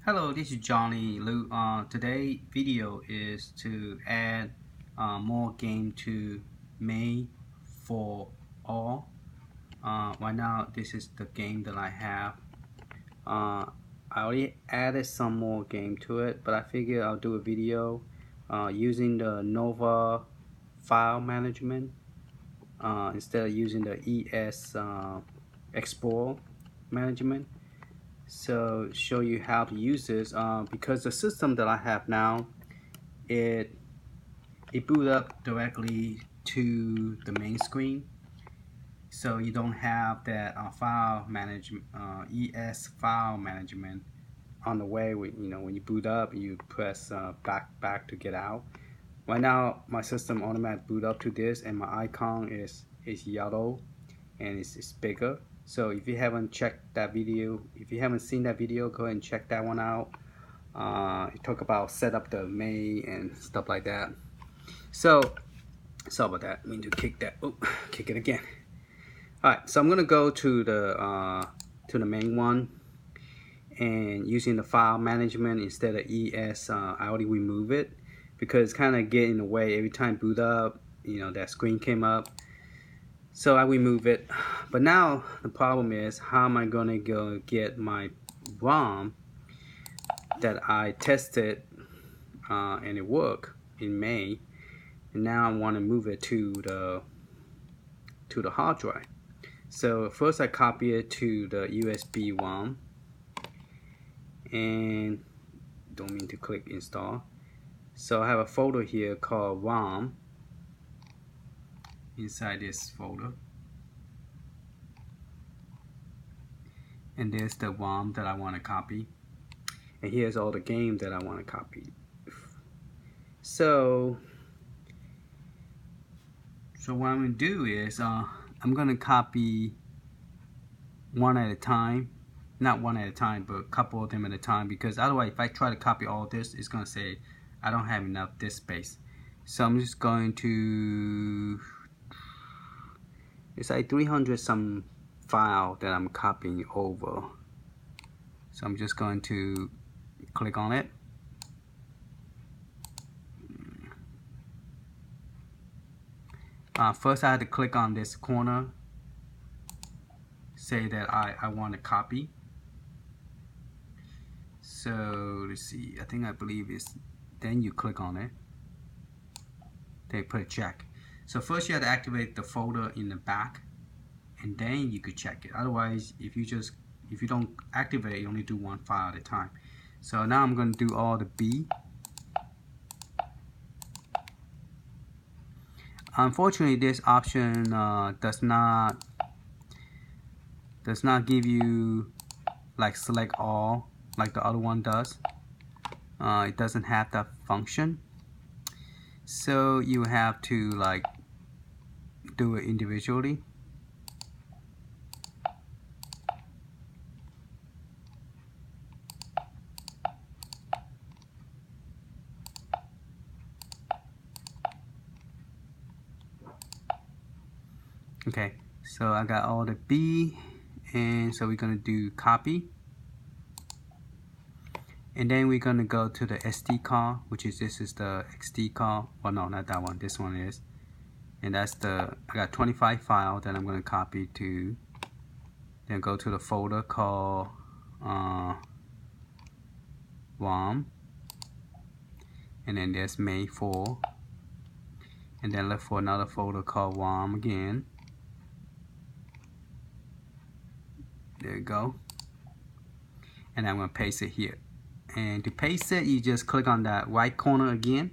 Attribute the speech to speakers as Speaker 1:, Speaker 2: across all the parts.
Speaker 1: Hello, this is Johnny Lu. Today video is to add more game to MAME4ALL. Right now, this is the game that I have. I already added some more game to it, but I figure I'll do a video using the Nova file management instead of using the ES Explorer management. So show you how to use this because the system that I have now it boot up directly to the main screen, so you don't have that file management ES file management on the way. When you boot up you press back to get out. Right now my system automatically boot up to this and my icon is yellow and it's bigger. So if you haven't checked that video, if you haven't seen that video, go ahead and check that one out. It talk about set up the May and stuff like that. So sorry about that. I mean to kick that. Oh, kick it again. All right. So I'm gonna go to the main one and using the file management instead of ES. I already remove it because it's kind of get in the way every time boot up. That screen came up. So I remove it, but now the problem is how am I gonna go get my ROM that I tested and it worked in May, and now I want to move it to the hard drive. So first I copy it to the USB ROM, and don't mean to click install. So I have a folder here called ROM. Inside this folder, and there's the ROM that I want to copy, and here's all the games that I want to copy. So what I'm going to do is I'm going to copy one at a time, not one at a time, but a couple of them at a time, because otherwise if I try to copy all this, it's going to say I don't have enough disk space. So I'm just going to, it's like 300 some file that I'm copying over. So I'm just going to click on it. First I had to click on this corner, say that I want to copy. So let's see, I believe it's, then you click on it, they put a check. So first you have to activate the folder in the back, and then you could check it. Otherwise, if you don't activate it, you only do one file at a time. So now I'm going to do all the B. Unfortunately, this option does not give you like select all like the other one does. It doesn't have that function. So you have to like do it individually. Okay, so I got all the B, and so we're gonna do copy, and then we're gonna go to the SD card, which is this is the XD card. Well, no, not that one. This one is, and that's the, I got 25 files that I'm gonna copy to. Then go to the folder called ROM, and then there's MAME4, and then look for another folder called ROM again. There you go. And I'm going to paste it here. And to paste it, you just click on that right corner again.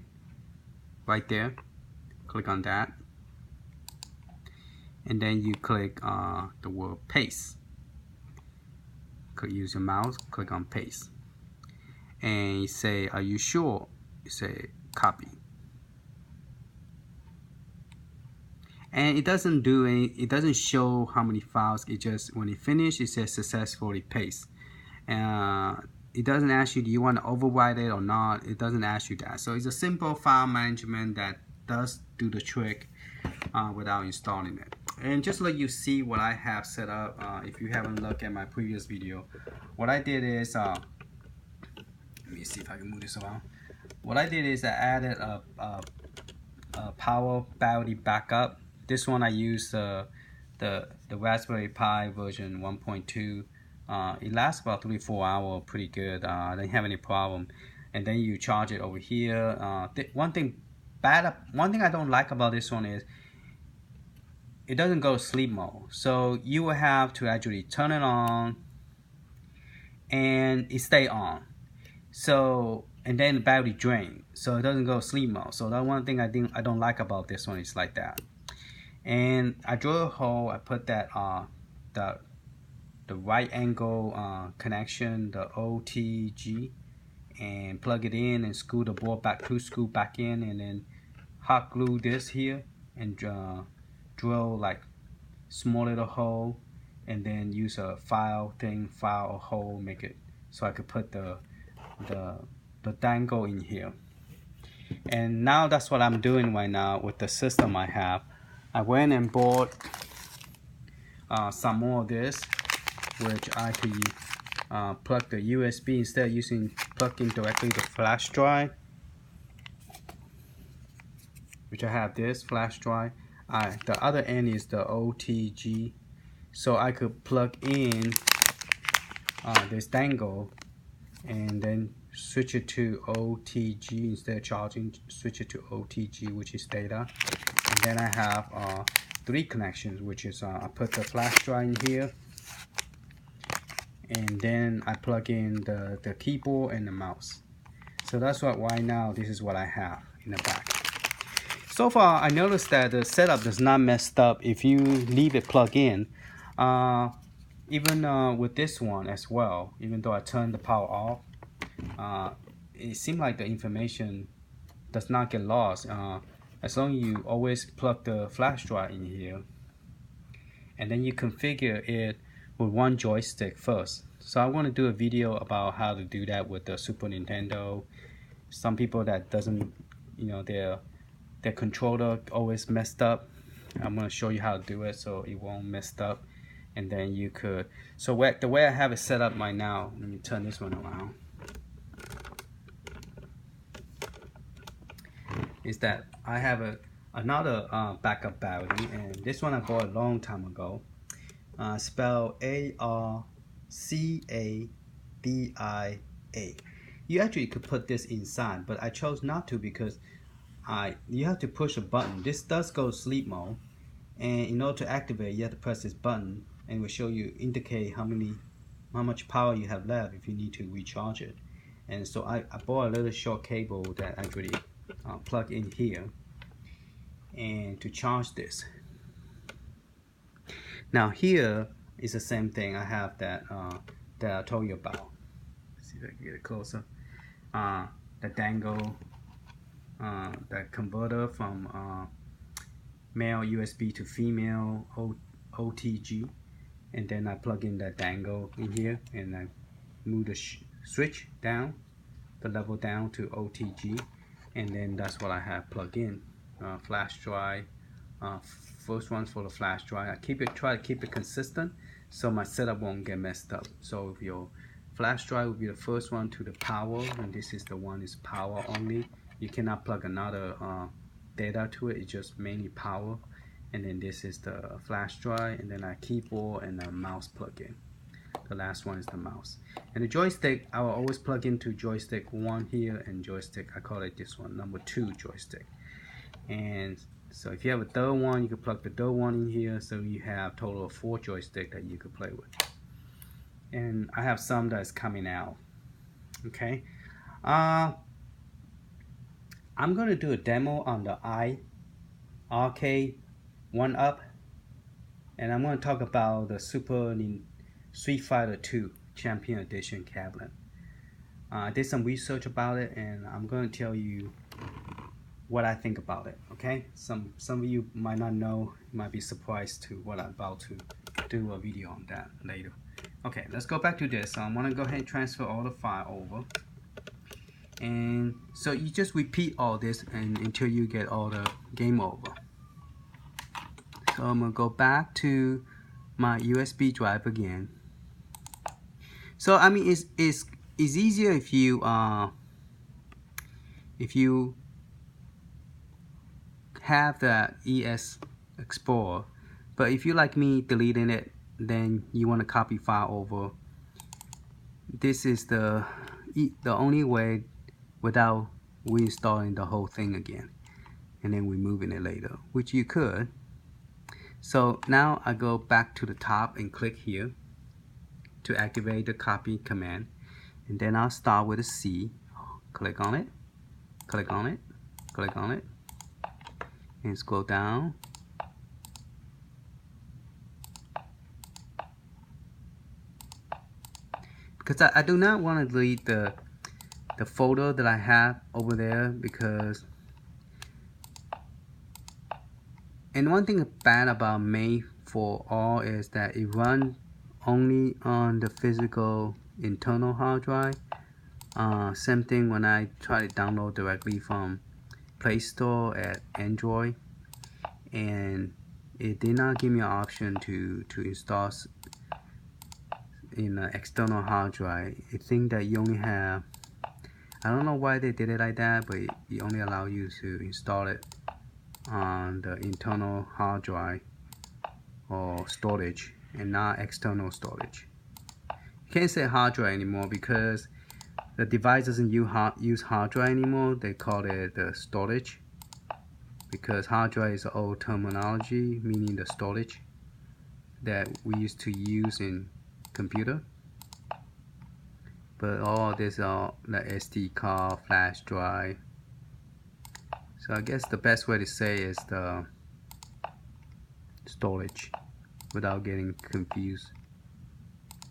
Speaker 1: Right there. Click on that. And then you click the word paste. Use your mouse, click on paste. And you say, are you sure? You say copy. And it doesn't do any, it doesn't show how many files. It just, when it finishes, it says successfully paste. It doesn't ask you, do you want to overwrite it or not? It doesn't ask you that. So it's a simple file management that does do the trick without installing it. And just let you see what I have set up. If you haven't looked at my previous video, what I did is Let me see if I can move this around. What I did is I added a power battery backup. This one I use the Raspberry Pi version 1.2. It lasts about 3-4 hours, pretty good. I didn't have any problem. And then you charge it over here. One thing I don't like about this one is it doesn't go sleep mode. So you will have to actually turn it on and it stay on. So and then the battery drain, so it doesn't go sleep mode. So that one thing I don't like about this one is like that. And I drill a hole. I put that the right angle connection, the OTG, and plug it in and screw the board back, screw back in, and then hot glue this here and drill like small little hole, and then use a file a hole, make it so I could put the dangle in here. And now that's what I'm doing right now with the system I have. I went and bought some more of this, which I could plug the USB instead of plugging directly the flash drive, which I have this flash drive. The other end is the OTG, so I could plug in this dangle and then switch it to OTG instead of charging. Switch it to OTG, which is data. And then I have 3 connections, which is I put the flash drive in here, and then I plug in the keyboard and the mouse. So that's what right now this is what I have in the back. So far I noticed that the setup does not messed up if you leave it plugged in. Even with this one as well, even though I turned the power off, it seemed like the information does not get lost as long as you always plug the flash drive in here, and then you configure it with one joystick first. So I want to do a video about how to do that with the Super Nintendo. Some people that doesn't, their controller always messed up. I'm going to show you how to do it so it won't mess up. And then you could, so the way I have it set up right now, let me turn this one around, is that I have another backup battery, and this one I bought a long time ago. Spelled ARCADIA. You actually could put this inside, but I chose not to because you have to push a button. This does go sleep mode, and in order to activate, you have to press this button, and it will show you, indicate how much power you have left if you need to recharge it. And so I bought a little short cable that actually plug in here and to charge this. Now here is the same thing. I have that that I told you about. Let's see if I can get it closer. The dangle, the converter from male USB to female OTG, and then I plug in that dangle in here, and I move the switch down, the level down to OTG, and then that's what I have plugged in. Flash drive. First one's for the flash drive. I try to keep it consistent so my setup won't get messed up. So if your flash drive will be the first one to the power, and this is the one is power only. You cannot plug another data to it. It's just mainly power. And then this is the flash drive, and then a keyboard and a mouse plug-in. The last one is the mouse. And the joystick, I will always plug into joystick 1 here, and joystick, I call it this one, number 2 joystick. And so if you have a third one, you can plug the third one in here, so you have a total of 4 joysticks that you could play with. And I have some that's coming out. Okay. I'm going to do a demo on the Arcade 1-Up, and I'm going to talk about the Street Fighter 2 Champion Edition cabinet. I did some research about it, and I'm going to tell you what I think about it. Okay, some of you might not know, might be surprised to what I'm about to do a video on that later. Okay, let's go back to this. So I'm going to go ahead and transfer all the file over, and so you just repeat all this until you get all the game over. So I'm going to go back to my USB drive again. So I mean, it's it's easier if you have the ES Explorer, but if you like me deleting it, then you want to copy file over. This is the only way without reinstalling the whole thing again and then removing it later, which you could. So now I go back to the top and click here to activate the copy command, and then I'll start with a C. Click on it, click on it, click on it, and scroll down. Because I do not want to delete the folder that I have over there, because, and one thing bad about MAME4ALL is that it runs only on the physical internal hard drive. Same thing when I try to download directly from Play Store at Android, and it did not give me an option to install in an external hard drive. I think that you only have, I don't know why they did it like that, but it only allows you to install it on the internal hard drive or storage and not external storage. You can't say hard drive anymore because the device doesn't use hard drive anymore. They call it the storage, because hard drive is the old terminology meaning the storage that we used to use in computer. But all this are the SD card, flash drive. So I guess the best way to say is the storage without getting confused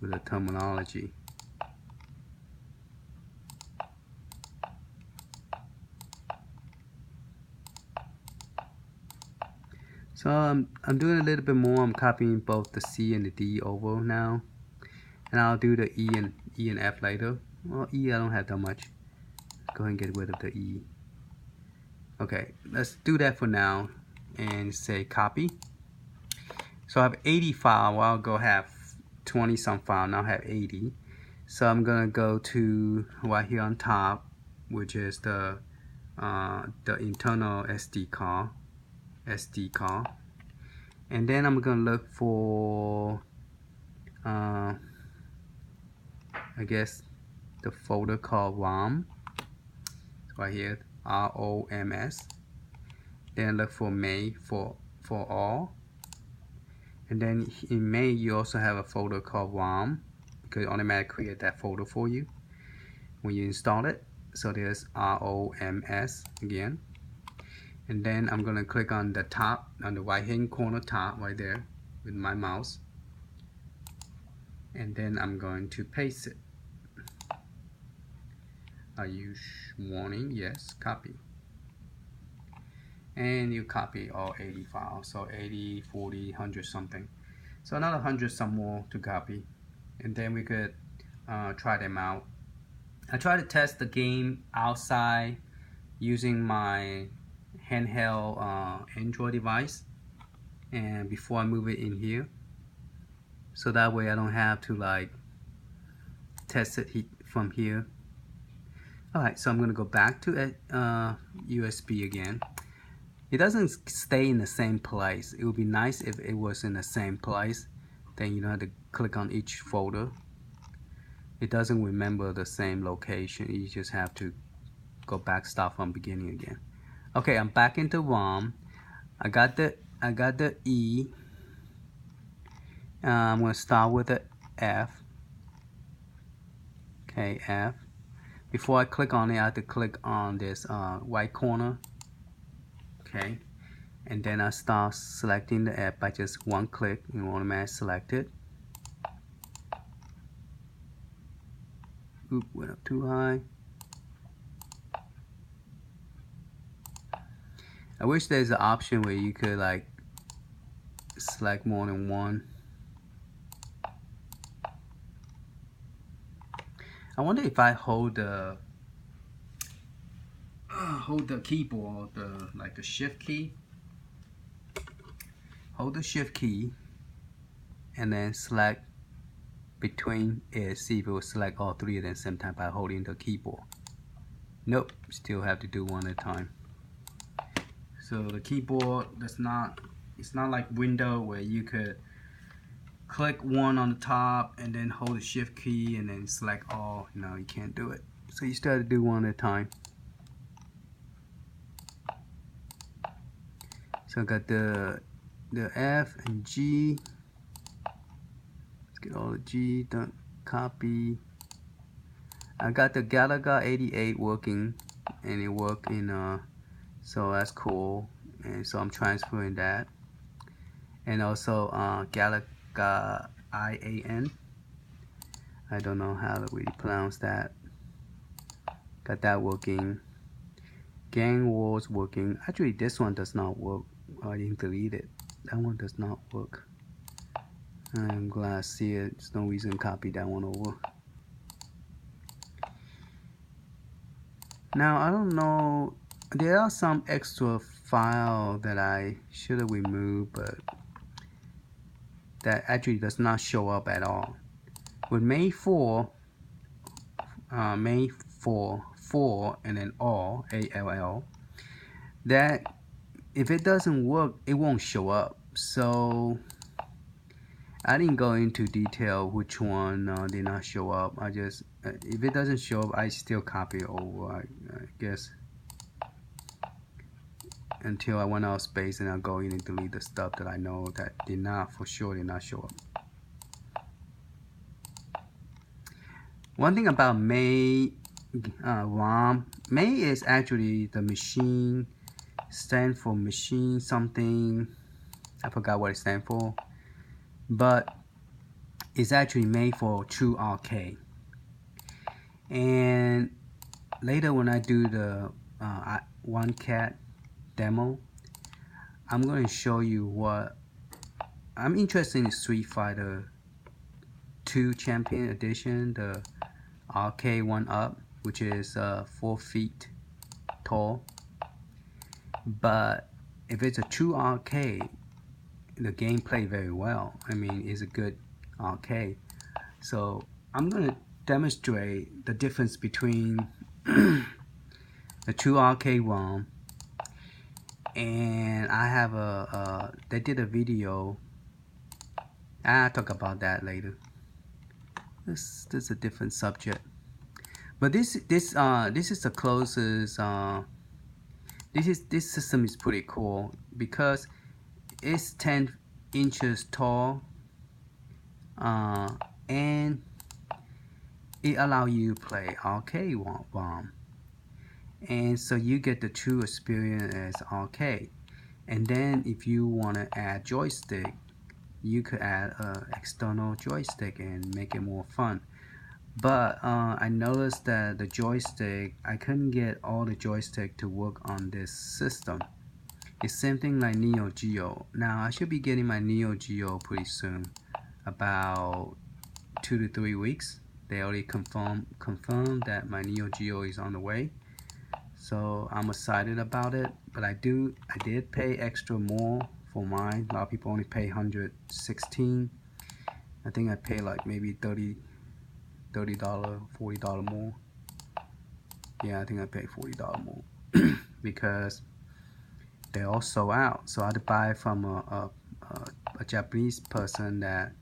Speaker 1: with the terminology. So I'm doing a little bit more. I'm copying both the C and the D over now, and I'll do the E and F later. Well, E I don't have that much. Let's go ahead and get rid of the E. Okay, let's do that for now and say copy. So I have 80 file. Well, I'll go have 20 some file. Now I have 80. So I'm gonna go to right here on top, which is the internal SD card, and then I'm gonna look for I guess the folder called ROM. Right here, ROMS. Then look for MAME4ALL. And then in May, you also have a folder called ROM, because it automatically create that folder for you when you install it. So there's ROMS again. And then I'm gonna click on the top, on the right hand corner top right there with my mouse. And then I'm going to paste it. Are you warning? Yes, copy. And you copy all 80 files. So 80, 40, 100 something. So another 100 some more to copy. And then we could try them out. I try to test the game outside using my handheld Android device, and before I move it in here, so that way I don't have to like test it from here. Alright, so I'm gonna go back to USB again. It doesn't stay in the same place. It would be nice if it was in the same place, then you don't have to click on each folder. It doesn't remember the same location. You just have to go back, start from beginning again. Okay, I'm back into ROM. I got the E. I'm gonna start with the F. Okay, F. Before I click on it, I have to click on this right corner. Okay, and then I start selecting the F by just one click and automatically select it. Oop, went up too high. I wish there's an option where you could like select more than one. I wonder if I hold the keyboard, like the shift key. Hold the shift key and then select between is see if it will select all three of them same time by holding the keyboard. Nope, still have to do one at a time. So the keyboard does not, it's not like Windows where you could click one on the top and then hold the shift key and then select all. No, you can't do it. So you still have to do one at a time. So I got the F and G. Let's get all the G done. Copy. I got the Galaga 88 working, and it worked in so that's cool. And so I'm transferring that, and also Galaga IAN. I don't know how to really pronounce that. Got that working. Gang Wars working. Actually, this one does not work. I didn't delete it. That one does not work. I'm glad I see it. There's no reason to copy that one over. Now, I don't know. There are some extra file that I should have removed, but that actually does not show up at all. With MAME4, MAME4 and then all, ALL, that if it doesn't work, it won't show up. So I didn't go into detail which one did not show up. I just, if it doesn't show up, I still copy it over, I guess, until I run out of space, and I'll go in and delete the stuff that I know that did not, for sure, did not show up. One thing about MAME4ALL, MAME is actually the machine, stand for machine something, I forgot what it stands for, but it's actually made for true arcade. And later when I do the one cat demo, I'm going to show you what I'm interested in. Street Fighter 2 Champion Edition, the arcade one up, which is 4 feet tall. But if it's a true arcade, the game play very well. I mean, it's a good arcade. So I'm going to demonstrate the difference between the true arcade ROM, and I have they did a video. I'll talk about that later. This is a different subject, but this is the closest. This system is pretty cool because it's 10 inches tall, and it allows you to play arcade ROM, and so you get the true experience as arcade. And then if you want to add joystick, you could add an external joystick and make it more fun. But I noticed that the joystick, I couldn't get all the joystick to work on this system. It's same thing like Neo Geo. Now I should be getting my Neo Geo pretty soon, about 2 to 3 weeks. They already confirmed that my Neo Geo is on the way, so I'm excited about it. But I did pay extra more for mine. A lot of people only pay $116. I think I pay like maybe $30, $40 more. Yeah, I think I paid $40 more because they all sold out. So I had to buy from a Japanese person that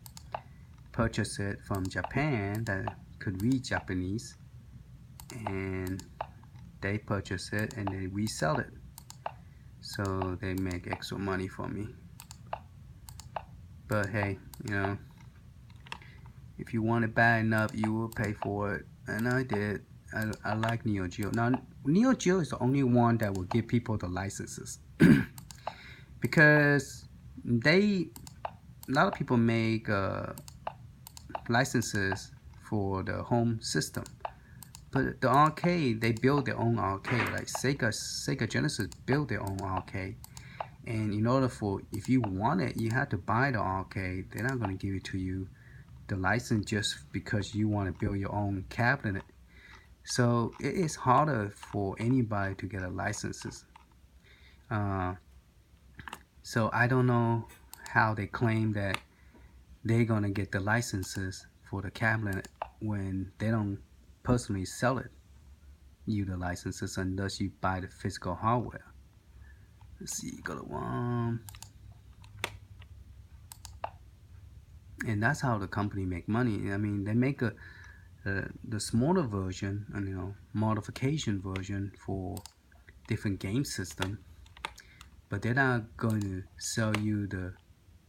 Speaker 1: purchased it from Japan that could read Japanese, and they purchase it and they resell it, so they make extra money for me. But hey, you know, if you want it bad enough, you will pay for it, and I did. I like Neo Geo. Now Neo Geo is the only one that will give people the licenses because a lot of people make licenses for the home system, but the arcade, they build their own arcade. Like Sega Genesis built their own arcade, and in order for, if you want it, you have to buy the arcade. They're not going to give it to you, the license, just because you want to build your own cabinet. So it is harder for anybody to get a licenses. So I don't know how they claim that they're gonna get the licenses for the cabinet when they don't personally sell it, you the licenses, unless you buy the physical hardware. Let's see, go to one. And that's how the company make money. I mean, they make the smaller version, modification version for different game system, but they're not going to sell you the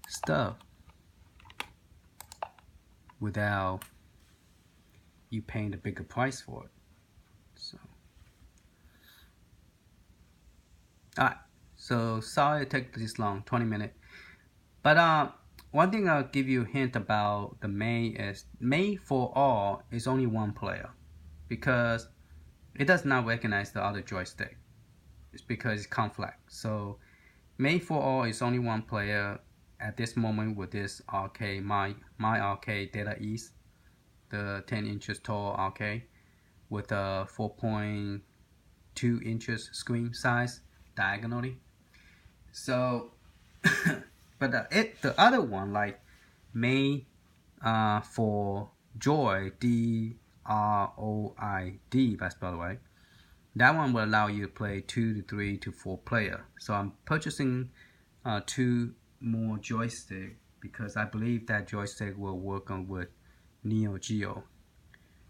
Speaker 1: stuff without you paying the bigger price for it. So, alright. So sorry it took this long, 20 minutes. But one thing I'll give you a hint about the MAME is MAME4ALL is only one player because it does not recognize the other joystick. It's because it's conflict. So MAME4ALL is only one player at this moment with this arcade, my arcade Data East, the 10 inches tall arcade with a 4.2 inches screen size diagonally. So but the other one, like MAME for Joy, DROID, that's by the way, that one will allow you to play 2 to 3 to 4 player. So I'm purchasing 2 more joystick because I believe that joystick will work on with Neo Geo,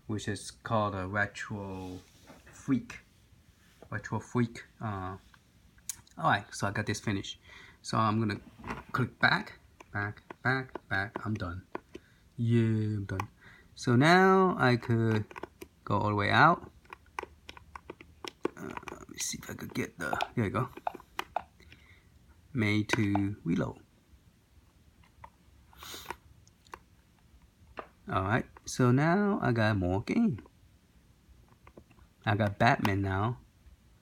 Speaker 1: which is called a Retro Freak. Alright, so I got this finished. So I'm gonna click back. I'm done. Yeah, I'm done. So now I could go all the way out. Let me see if I could get there you go. Made to reload. Alright, so now I got more game. I got Batman now.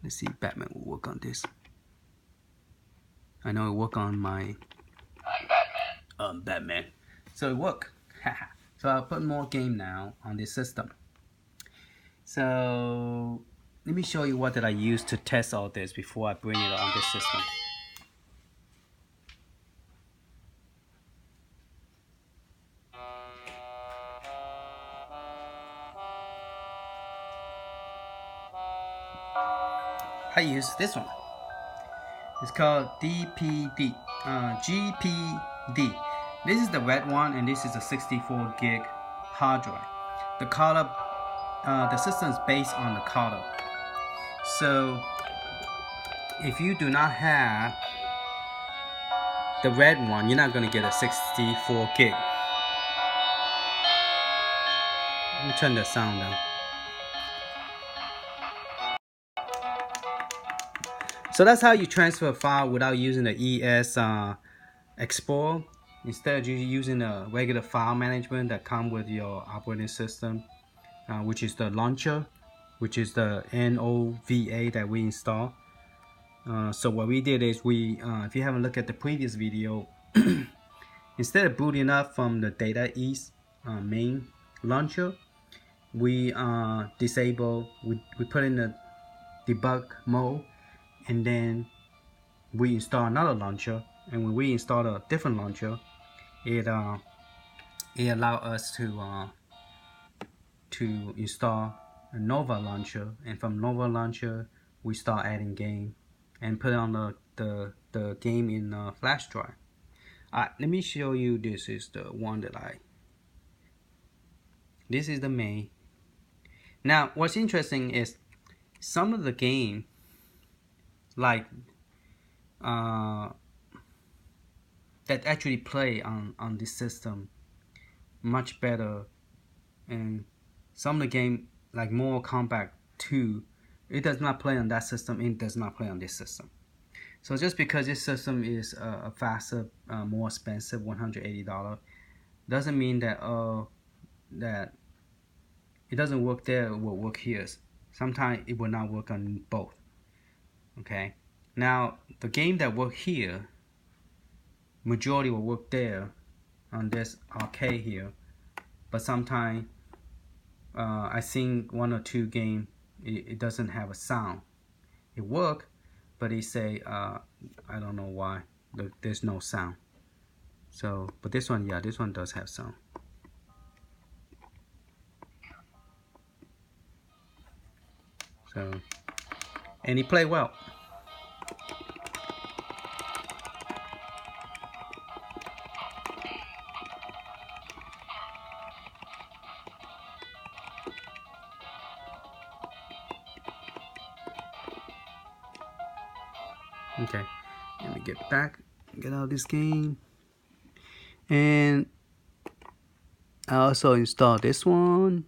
Speaker 1: Let's see if Batman will work on this. I know it work on my Batman. So it work. So I'll put more game now on this system. So let me show you what did I use to test all this before I bring it on this system. I use this one. It's called GPD. This is the red one, and this is a 64 gig hard drive. The color, the system is based on the color. So if you do not have the red one, you're not going to get a 64 gig. Let me turn the sound down. So that's how you transfer a file without using the ES Explorer. Instead of using the regular file management that come with your operating system, which is the launcher, which is the NOVA that we install. So what we did is we, if you haven't looked at the previous video, instead of booting up from the Data East main launcher, we disable, we put in the debug mode, and then we install another launcher. And when we install a different launcher, it allows us to install a Nova launcher, and from Nova launcher we start adding game and put on the game in flash drive. Alright, let me show you. This is the one that this is the main. Now what's interesting is some of the game, like that actually play on this system much better, and some of the game like Mortal Kombat 2, it does not play on that system, and it does not play on this system. So just because this system is a faster, more expensive, $180, doesn't mean that that it doesn't work there, it will work here. Sometimes it will not work on both. Okay, now the game that work here, majority will work there on this arcade here, but sometimes I think 1 or 2 game it doesn't have a sound. It work, but it say I don't know why there's no sound. So but this one, yeah, this one does have sound. So, and he played well. Okay, let me get out of this game. And I also installed this one.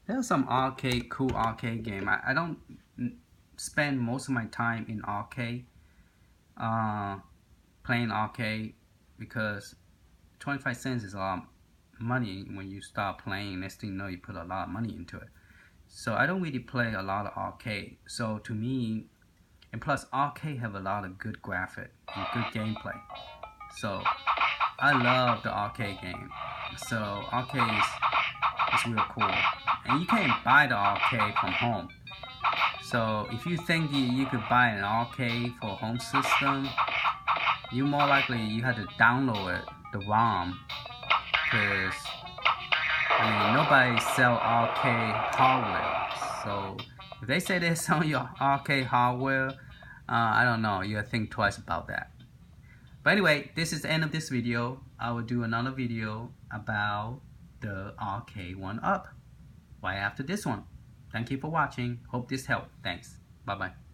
Speaker 1: There's some cool arcade game. I don't spend most of my time in arcade, playing arcade, because 25 cents is a lot of money when you start playing. Next thing you know, you put a lot of money into it. So I don't really play a lot of arcade. So to me, and plus arcade have a lot of good graphic and good gameplay. So I love the arcade game. So arcade is real cool. And you can buy the arcade from home. So if you think you could buy an arcade for a home system, you more likely you have to download it, the ROM, because nobody sell arcade hardware. So if they say they sell your arcade hardware, I don't know, you gotta think twice about that. But anyway, this is the end of this video. I will do another video about the arcade 1-up right after this one. Thank you for watching. Hope this helped. Thanks. Bye bye.